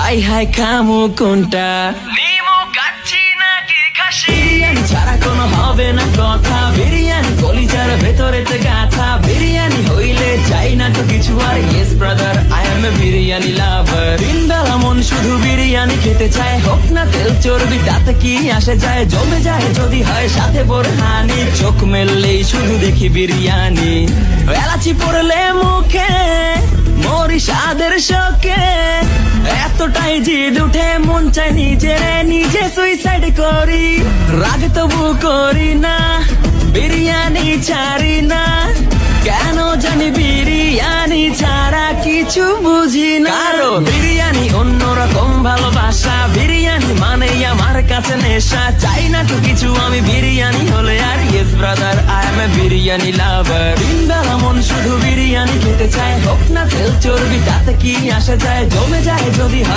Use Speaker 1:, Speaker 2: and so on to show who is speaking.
Speaker 1: High high খামু কোনটা, নিমু কাচ্ছি নাকি খাসি? বিরিয়ানি ছাড়া কোনো হবে না কথা, বিরিয়ানি কলিজার ভেতরেতে গাথা, বিরিয়ানি হইলে চাই না তো কিছু আর। Yes brother, I M A biryani লাভার। দিন বেলা মন শুধু বিরিয়ানি খেতে চায়, হোক না তেল চর্বি তাতে কি আসে যায়, জমে যায় যদি হয় সাথে বোরহানি। চোখ মেললেই শুধু দেখি বিরিয়ানি, এলাচি পড়লে মুখে মরি স্বাদের শোকে, এতটাই জিদ উঠে মন চাই নিজে সুইসাইড করি। রাগ তবু করি না, বিরিয়ানি ছাড়ি না, কেন জানি বিরিয়ানি ছাড়া কিছু বুঝি না। কারণ বিরিয়ানি অন্যরকম ভালোবাসা, বিরিয়ানি মানে আমার কাছে নেশা, চাই না তো কিছু আমি বিরিয়ানি হলে আর। Yes brother, I M A biryani লাভার। দিন বেলা মন শুধু বিরিয়ানি খেতে চায়, হোক না তেল চর্বি তাতে কি আসে যায়, জমে যায় যদি হয়